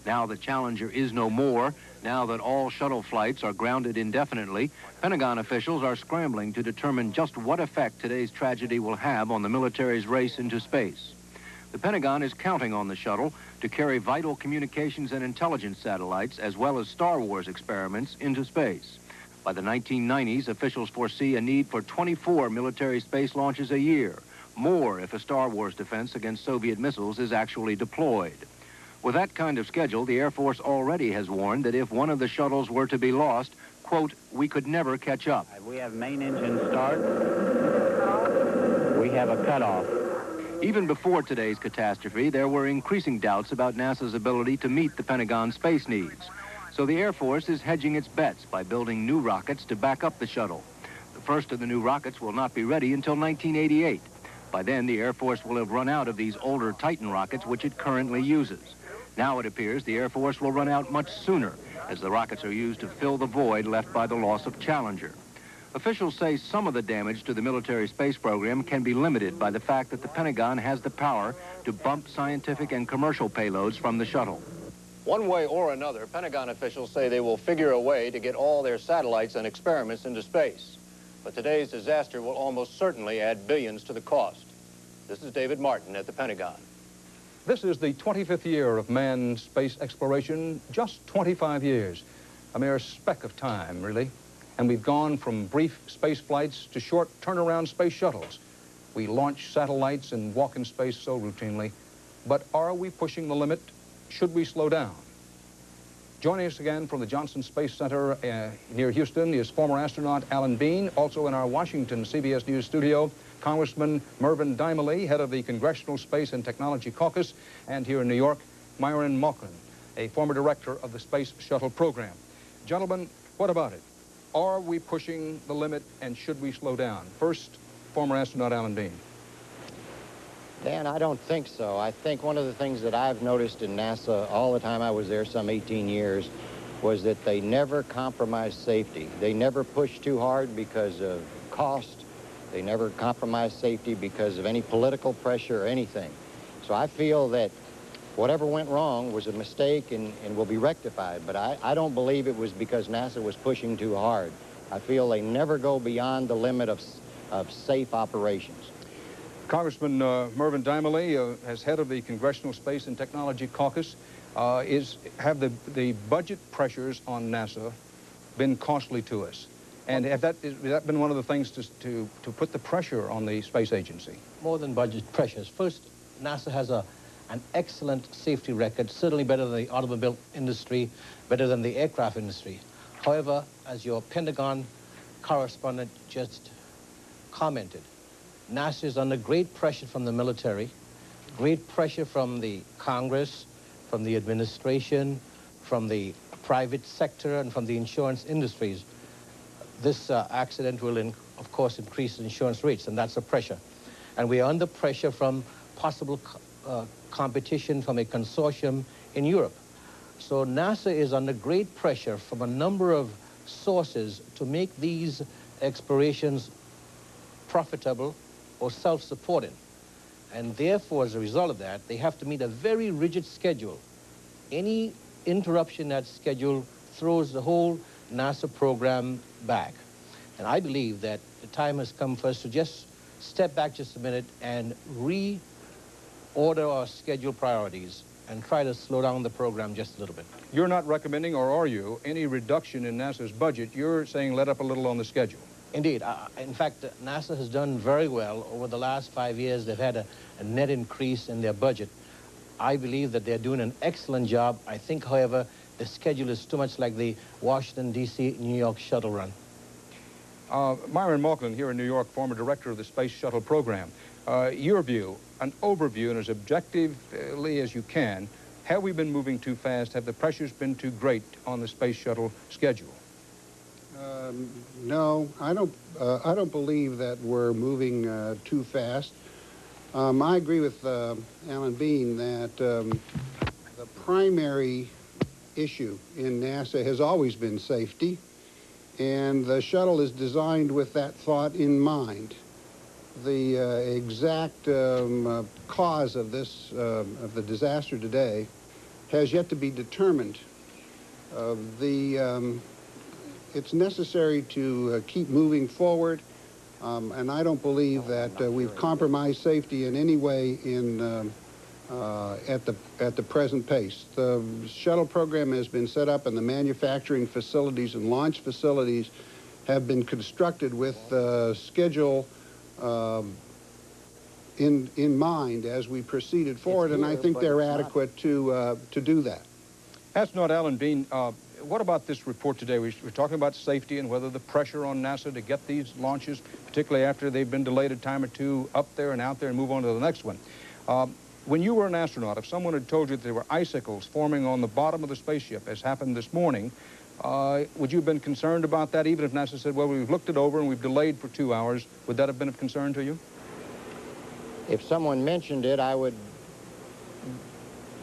Now the Challenger is no more, now that all shuttle flights are grounded indefinitely, Pentagon officials are scrambling to determine just what effect today's tragedy will have on the military's race into space. The Pentagon is counting on the shuttle to carry vital communications and intelligence satellites, as well as Star Wars experiments, into space. By the 1990s, officials foresee a need for 24 military space launches a year, more if a Star Wars defense against Soviet missiles is actually deployed. With that kind of schedule, the Air Force already has warned that if one of the shuttles were to be lost, quote, we could never catch up. We have main engine start. We have a cutoff. Even before today's catastrophe, there were increasing doubts about NASA's ability to meet the Pentagon's space needs. So the Air Force is hedging its bets by building new rockets to back up the shuttle. The first of the new rockets will not be ready until 1988. By then, the Air Force will have run out of these older Titan rockets, which it currently uses. Now it appears the Air Force will run out much sooner, as the rockets are used to fill the void left by the loss of Challenger. Officials say some of the damage to the military space program can be limited by the fact that the Pentagon has the power to bump scientific and commercial payloads from the shuttle. One way or another, Pentagon officials say they will figure a way to get all their satellites and experiments into space. But today's disaster will almost certainly add billions to the cost. This is David Martin at the Pentagon. This is the 25th year of manned space exploration, just 25 years. A mere speck of time, really. And we've gone from brief space flights to short turnaround space shuttles. We launch satellites and walk in space so routinely. But are we pushing the limit? Should we slow down? Joining us again from the Johnson Space Center near Houston is former astronaut Alan Bean. Also in our Washington CBS News studio, Congressman Mervyn Dimely, head of the Congressional Space and Technology Caucus, and here in New York, Myron Malkin, a former director of the Space Shuttle program. Gentlemen, what about it? Are we pushing the limit, and should we slow down? First, former astronaut Alan Bean. Dan, I don't think so. I think one of the things that I've noticed in NASA all the time I was there, some 18 years, was that they never compromised safety. They never pushed too hard because of cost. They never compromised safety because of any political pressure or anything. So I feel that whatever went wrong was a mistake and will be rectified. But I don't believe it was because NASA was pushing too hard. I feel they never go beyond the limit of safe operations. Congressman Mervyn Dimely, as head of the Congressional Space and Technology Caucus, have the budget pressures on NASA been costly to us? And has that been one of the things to put the pressure on the space agency? More than budget pressures. First, NASA has an excellent safety record, certainly better than the automobile industry, better than the aircraft industry. However, as your Pentagon correspondent just commented, NASA is under great pressure from the military, great pressure from the Congress, from the administration, from the private sector, and from the insurance industries. This accident will, of course, increase insurance rates, and that's a pressure. And we are under pressure from possible competition from a consortium in Europe. So NASA is under great pressure from a number of sources to make these explorations profitable or self-supporting. And therefore, as a result of that, they have to meet a very rigid schedule. Any interruption in that schedule throws the whole NASA program back. And I believe that the time has come for us to just step back just a minute and reorder our schedule priorities and try to slow down the program just a little bit. You're not recommending, or are you, any reduction in NASA's budget? You're saying let up a little on the schedule. Indeed. In fact, NASA has done very well. Over the last 5 years, they've had a net increase in their budget. I believe that they're doing an excellent job. I think, however, the schedule is too much like the Washington, D.C., New York shuttle run. Myron Malkin here in New York, former director of the Space Shuttle program. Your view, an overview, and as objectively as you can, have we been moving too fast? Have the pressures been too great on the Space Shuttle schedule? No, I don't believe that we're moving too fast. I agree with Alan Bean that the primary issue in NASA has always been safety, and the shuttle is designed with that thought in mind. The exact cause of the disaster today has yet to be determined. It's necessary to keep moving forward, and I don't believe that we've compromised safety in any way at the present pace. The shuttle program has been set up, and the manufacturing facilities and launch facilities have been constructed with schedule in mind as we proceeded forward, and I think they're adequate to do that. Astronaut Alan Bean, what about this report today? We're talking about safety and whether the pressure on NASA to get these launches, particularly after they've been delayed a time or two, up there and out there and move on to the next one. When you were an astronaut, if someone had told you that there were icicles forming on the bottom of the spaceship, as happened this morning, would you have been concerned about that, even if NASA said, well, we've looked it over and we've delayed for 2 hours? Would that have been of concern to you? If someone mentioned it, I would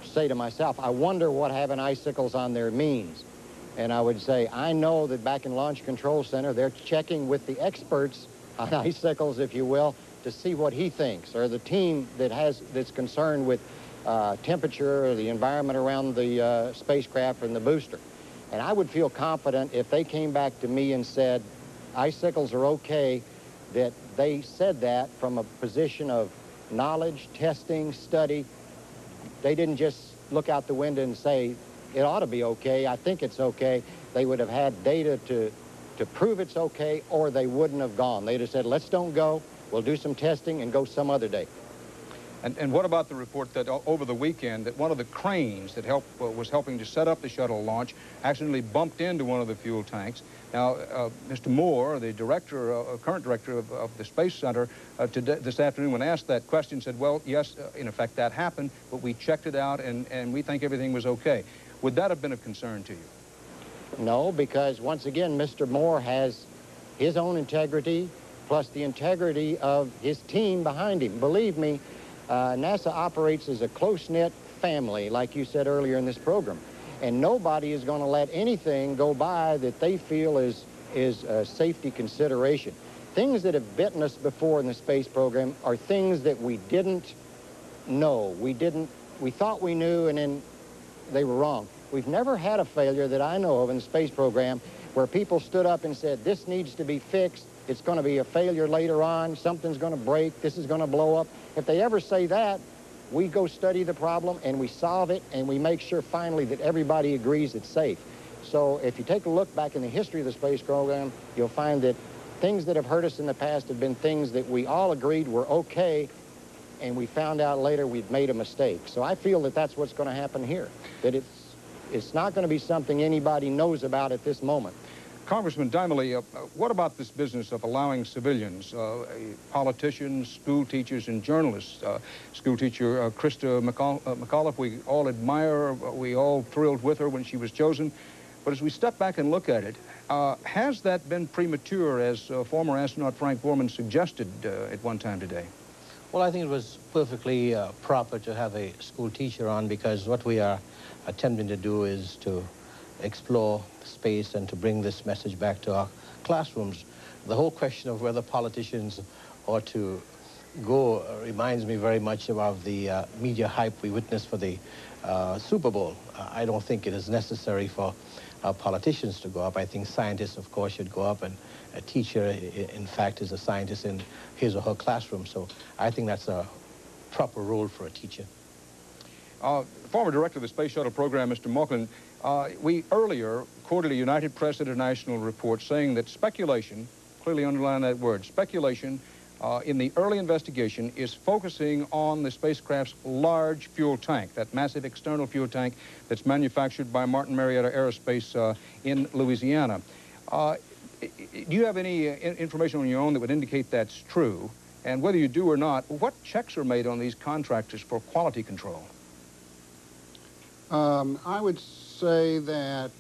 say to myself, I wonder what having icicles on there means. And I would say, I know that back in Launch Control Center, they're checking with the experts on icicles, if you will, to see what he thinks, or the team that's concerned with temperature or the environment around the spacecraft and the booster. And I would feel confident if they came back to me and said, icicles are okay, that they said that from a position of knowledge, testing, study. They didn't just look out the window and say, it ought to be okay, I think it's okay. They would have had data to prove it's okay, or they wouldn't have gone. They'd have said, let's don't go, we'll do some testing and go some other day. And what about the report that over the weekend that one of the cranes that was helping to set up the shuttle launch accidentally bumped into one of the fuel tanks? Now, Mr. Moore, the current director of the Space Center, this afternoon when asked that question said, well, yes, in effect that happened, but we checked it out and we think everything was okay. Would that have been of concern to you? No, because once again, Mr. Moore has his own integrity plus the integrity of his team behind him. Believe me, NASA operates as a close-knit family, like you said earlier in this program. And nobody is going to let anything go by that they feel is a safety consideration. Things that have bitten us before in the space program are things that we didn't know. We thought we knew, and then they were wrong. We've never had a failure that I know of in the space program where people stood up and said, this needs to be fixed, it's going to be a failure later on, something's going to break, this is going to blow up. If they ever say that, we go study the problem and we solve it, and we make sure finally that everybody agrees it's safe. So if you take a look back in the history of the space program, you'll find that things that have hurt us in the past have been things that we all agreed were okay, and we found out later we'd made a mistake. So I feel that that's what's going to happen here, that it's not going to be something anybody knows about at this moment. Congressman Dimely, what about this business of allowing civilians, politicians, school teachers, and journalists? School teacher Krista McAuliffe, we all admire, we all thrilled with her when she was chosen. But as we step back and look at it, has that been premature, as former astronaut Frank Borman suggested at one time today? Well, I think it was perfectly proper to have a school teacher on, because what we are attempting to do is to explore space and to bring this message back to our classrooms. The whole question of whether politicians ought to go reminds me very much of the media hype we witnessed for the Super Bowl. I don't think it is necessary for politicians to go up. I think scientists, of course, should go up, and a teacher, in fact, is a scientist in his or her classroom. So I think that's a proper role for a teacher. Former director of the Space Shuttle program, Mr. Malkin, we earlier quoted a United Press International report saying that speculation, clearly underline that word, speculation in the early investigation is focusing on the spacecraft's large fuel tank, that massive external fuel tank that's manufactured by Martin Marietta Aerospace in Louisiana. Do you have any information on your own that would indicate that's true? And whether you do or not, what checks are made on these contractors for quality control? I would say that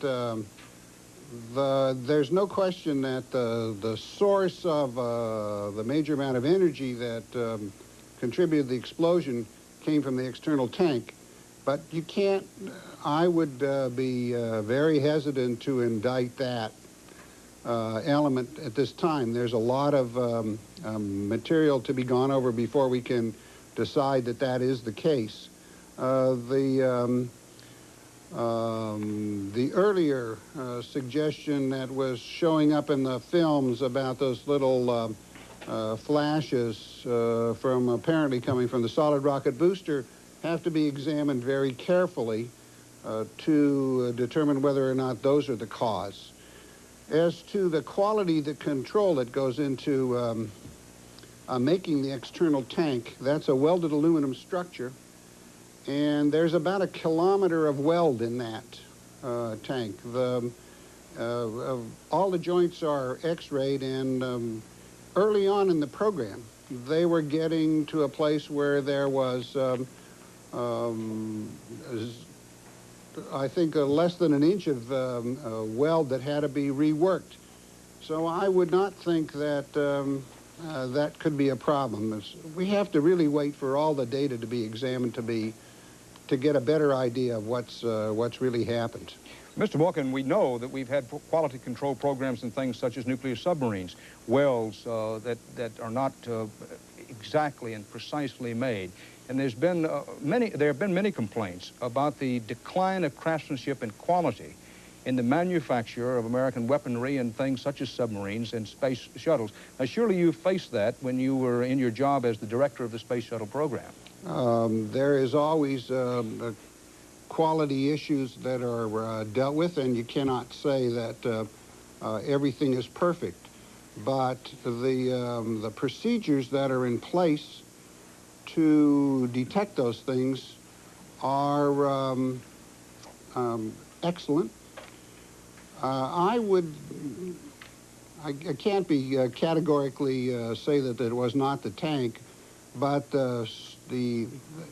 there's no question that the source of the major amount of energy that contributed to the explosion came from the external tank. But you can't, I would be very hesitant to indict that element at this time. There's a lot of material to be gone over before we can decide that that is the case. The earlier suggestion that was showing up in the films about those little flashes from apparently coming from the solid rocket booster have to be examined very carefully to determine whether or not those are the cause. As to the quality, the control that goes into making the external tank, that's a welded aluminum structure. And there's about 1 kilometer of weld in that tank. All the joints are X-rayed, and early on in the program, they were getting to a place where there was, I think, less than 1 inch of weld that had to be reworked. So I would not think that that could be a problem. We have to really wait for all the data to be examined to get a better idea of what's really happened. Mr. Malkin, we know that we've had quality control programs in things such as nuclear submarines, welds that are not exactly and precisely made. And there have been many complaints about the decline of craftsmanship and quality in the manufacture of American weaponry and things such as submarines and space shuttles. Now, surely you faced that when you were in your job as the director of the Space Shuttle program. There is always quality issues that are dealt with, and you cannot say that everything is perfect. But the procedures that are in place to detect those things are excellent. I can't be categorically say that it was not the tank, but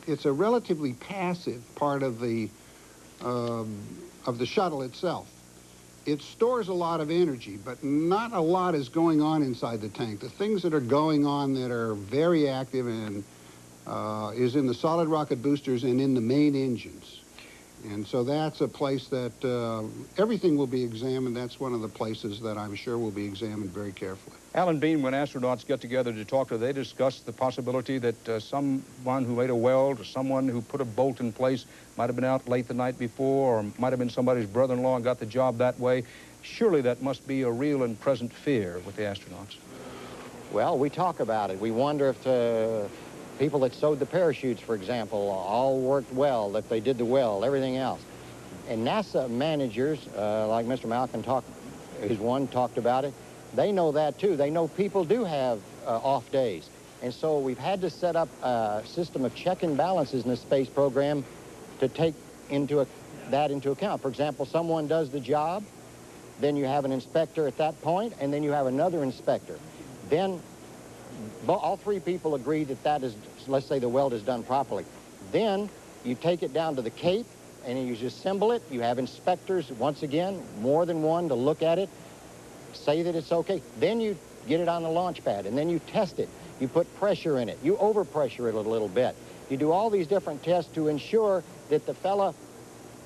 it's a relatively passive part of the shuttle itself. It stores a lot of energy, but not a lot is going on inside the tank. The things that are going on that are very active and is in the solid rocket boosters and in the main engines. And so that's a place that everything will be examined. That's one of the places that I'm sure will be examined very carefully. Alan Bean, when astronauts get together to talk, do they discuss the possibility that someone who made a weld or someone who put a bolt in place might have been out late the night before, or might have been somebody's brother-in-law and got the job that way? Surely that must be a real and present fear with the astronauts. Well, we talk about it. We wonder if the people that sewed the parachutes, for example, all worked well, that they did the weld, everything else. And NASA managers, like Mr. Malkin talked about it, they know that too. They know people do have off days. And so we've had to set up a system of check and balances in the space program to take that into account. For example, someone does the job, then you have an inspector at that point, and then you have another inspector. Then all three people agree that is, let's say the weld is done properly. Then you take it down to the Cape and you just assemble it. You have inspectors, once again, more than one, to look at it, say that it's okay. Then you get it on the launch pad and then you test it. You put pressure in it. You overpressure it a little bit. You do all these different tests to ensure that the fella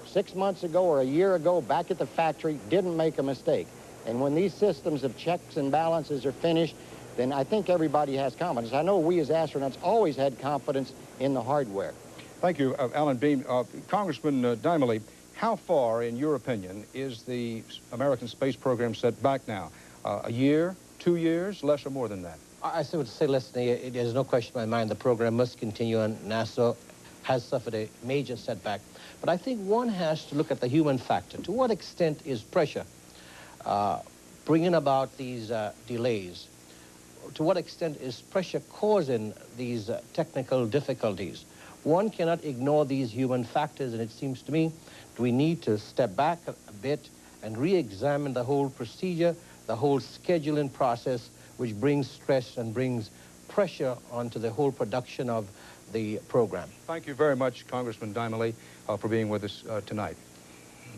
6 months ago or a year ago back at the factory didn't make a mistake. And when these systems of checks and balances are finished, then I think everybody has confidence. I know we as astronauts always had confidence in the hardware. Thank you, Alan Beam. Congressman Dimely, how far, in your opinion, is the American space program set back now? A year, 2 years, less or more than that? I would say less than a year. There's no question in my mind the program must continue, and NASA has suffered a major setback. But I think one has to look at the human factor. To what extent is pressure bringing about these delays? To what extent is pressure causing these technical difficulties? One cannot ignore these human factors, and it seems to me we need to step back a bit and re-examine the whole procedure, the whole scheduling process, which brings stress and brings pressure onto the whole production of the program. Thank you very much, Congressman Dimely, for being with us tonight.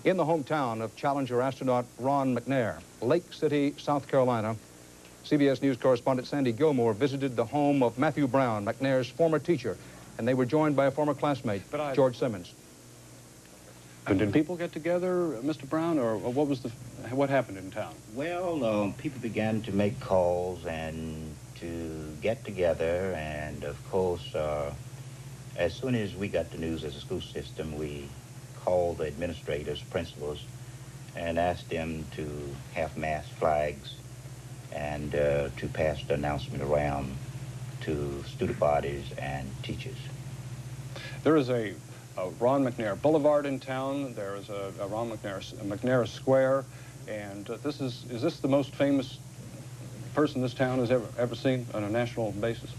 In the hometown of Challenger astronaut Ron McNair, Lake City, South Carolina, CBS News correspondent Sandy Gilmore visited the home of Matthew Brown, McNair's former teacher, and they were joined by a former classmate, George Simmons. And did people get together, Mr. Brown, or what happened in town? Well, people began to make calls and to get together, and of course, as soon as we got the news as a school system, we called the administrators, principals, and asked them to have mass flags and to pass the announcement around to student bodies and teachers. There is a Ron McNair Boulevard in town. There is a Ron McNair Square, and is this the most famous person this town has ever seen on a national basis?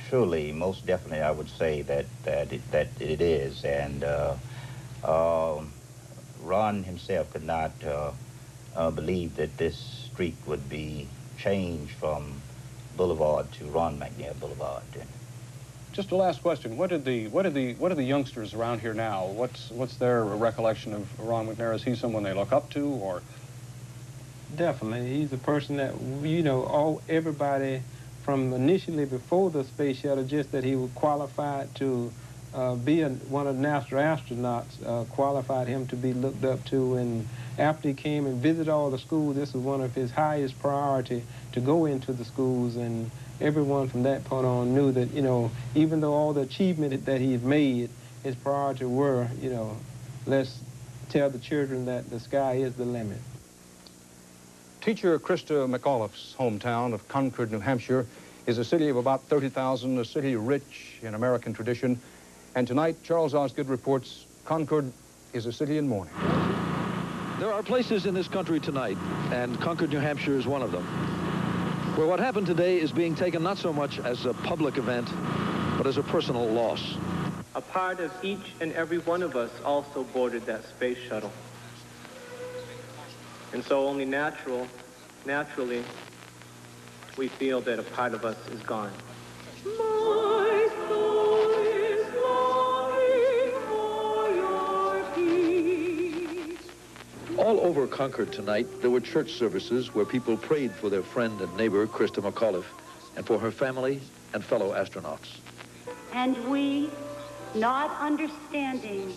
Truly, most definitely, I would say that it is, and Ron himself could not believe that this street would be changed from Boulevard to Ron McNair Boulevard. Just a last question: what are the youngsters around here now? What's their recollection of Ron McNair? Is he someone they look up to, or? Definitely, he's a person that everybody from initially before the space shuttle, just that he was qualified to be one of the NASA astronauts, qualified him to be looked up to. And after he came and visited all the schools, this was one of his highest priority to go into the schools, and everyone from that point on knew that, even though all the achievement that he had made, his priority were, let's tell the children that the sky is the limit. Teacher Krista McAuliffe's hometown of Concord, New Hampshire, is a city of about 30,000, a city rich in American tradition. And tonight, Charles Osgood reports Concord is a city in mourning. There are places in this country tonight, and Concord, New Hampshire is one of them, where what happened today is being taken not so much as a public event, but as a personal loss. A part of each and every one of us also boarded that space shuttle. And so only naturally, we feel that a part of us is gone. My soul is longing for your peace. All over Concord tonight, there were church services where people prayed for their friend and neighbor, Krista McAuliffe, and for her family and fellow astronauts. And we, not understanding,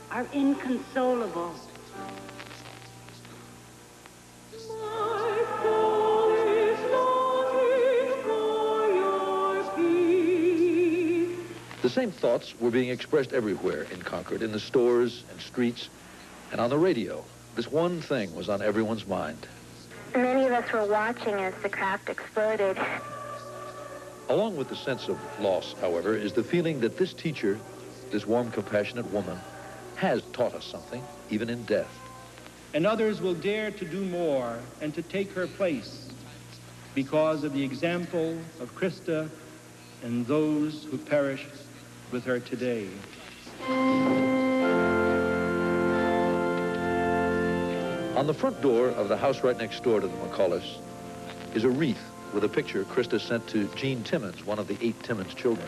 are inconsolable. The same thoughts were being expressed everywhere in Concord, in the stores and streets, and on the radio. This one thing was on everyone's mind. Many of us were watching as the craft exploded. Along with the sense of loss, however, is the feeling that this teacher, this warm, compassionate woman, has taught us something, even in death. And others will dare to do more and to take her place because of the example of Krista and those who perished with her today. On the front door of the house right next door to the McAuliffes is a wreath with a picture Krista sent to Jean Timmons, one of the 8 Timmons children.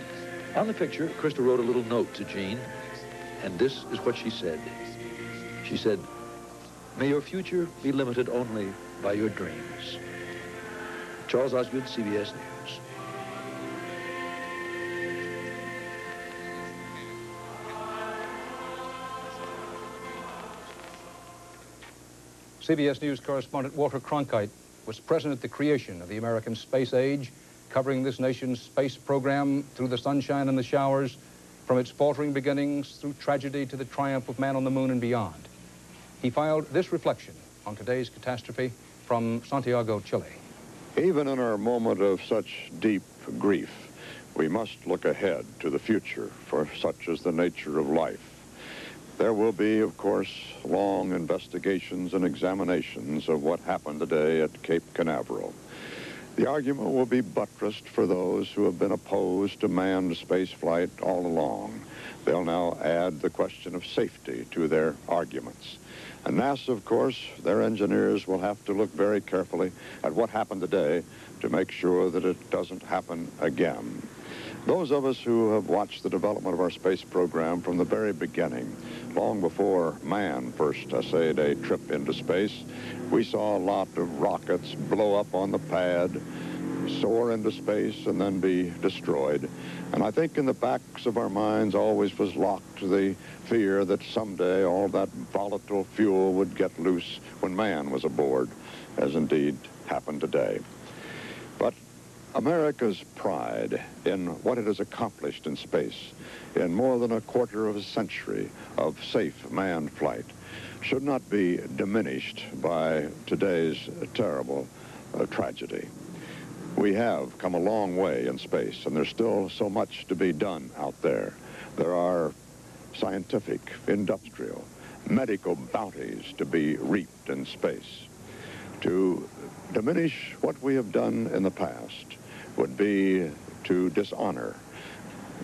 On the picture, Krista wrote a little note to Jean, and this is what she said. She said, "May your future be limited only by your dreams." Charles Osgood, CBS News. CBS News correspondent Walter Cronkite was present at the creation of the American space age, covering this nation's space program through the sunshine and the showers, from its faltering beginnings through tragedy to the triumph of man on the moon and beyond. He filed this reflection on today's catastrophe from Santiago, Chile. Even in our moment of such deep grief, We must look ahead to the future, for such is the nature of life. There will be, of course, long investigations and examinations of what happened today at Cape Canaveral. The argument will be buttressed for those who have been opposed to manned space flight all along. They'll now add the question of safety to their arguments. And NASA, of course, their engineers will have to look very carefully at what happened today to make sure that it doesn't happen again. Those of us who have watched the development of our space program from the very beginning, long before man first essayed a trip into space, we saw a lot of rockets blow up on the pad, soar into space, and then be destroyed. And I think in the backs of our minds always was locked the fear that someday all that volatile fuel would get loose when man was aboard, as indeed happened today. But America's pride in what it has accomplished in space in more than a quarter of a century of safe manned flight should not be diminished by today's terrible tragedy. We have come a long way in space, and there's still so much to be done out there. There are scientific, industrial, medical bounties to be reaped in space. To diminish what we have done in the past would be to dishonor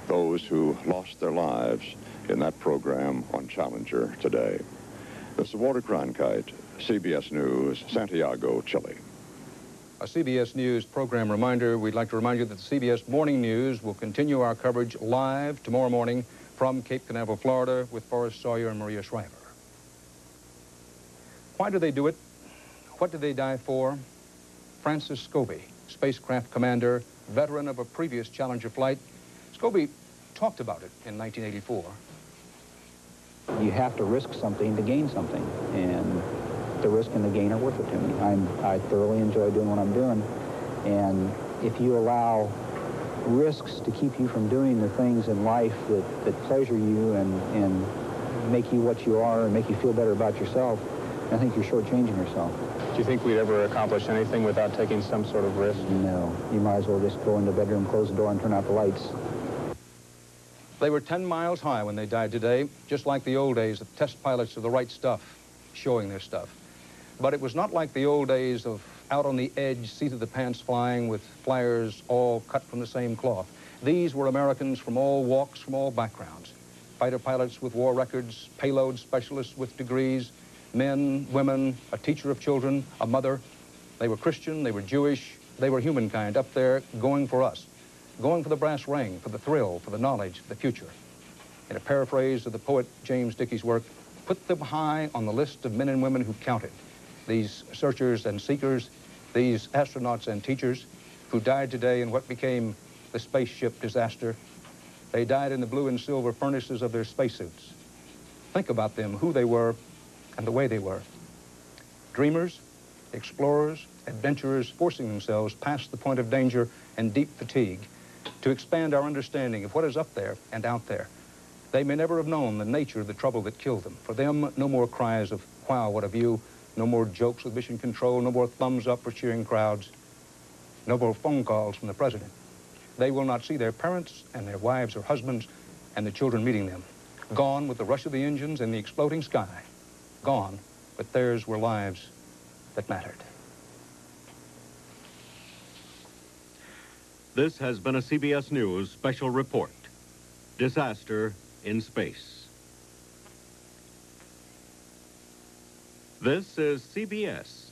those who lost their lives in that program on Challenger today. This is Walter Cronkite, CBS News, Santiago, Chile. A CBS News program reminder, we'd like to remind you that the CBS Morning News will continue our coverage live tomorrow morning from Cape Canaveral, Florida, with Forrest Sawyer and Maria Shriver. Why do they do it? What did they die for? Francis Scobie, spacecraft commander, veteran of a previous Challenger flight. Scobie talked about it in 1984. You have to risk something to gain something, and the risk and the gain are worth it to me. I thoroughly enjoy doing what I'm doing, and if you allow risks to keep you from doing the things in life that pleasure you and make you what you are and make you feel better about yourself, I think you're shortchanging yourself. Do you think we'd ever accomplish anything without taking some sort of risk? No. You might as well just go in the bedroom, close the door, and turn out the lights. They were 10 miles high when they died today, just like the old days of test pilots of the right stuff, showing their stuff. But it was not like the old days of out on the edge, seat of the pants flying with flyers all cut from the same cloth. These were Americans from all walks, from all backgrounds. Fighter pilots with war records, payload specialists with degrees, men, women, a teacher of children, a mother. They were Christian, they were Jewish, they were humankind up there going for us, going for the brass ring, for the thrill, for the knowledge, for the future. In a paraphrase of the poet James Dickey's work, put them high on the list of men and women who counted. These searchers and seekers, these astronauts and teachers who died today in what became the spaceship disaster. They died in the blue and silver furnaces of their spacesuits. Think about them, who they were, and the way they were. Dreamers, explorers, adventurers forcing themselves past the point of danger and deep fatigue to expand our understanding of what is up there and out there. They may never have known the nature of the trouble that killed them. For them, no more cries of, wow, what a view, no more jokes with mission control, no more thumbs up for cheering crowds, no more phone calls from the president. They will not see their parents and their wives or husbands and the children meeting them. Gone with the rush of the engines and the exploding sky. Gone, but theirs were lives that mattered. This has been a CBS News special report. Disaster in space. This is CBS.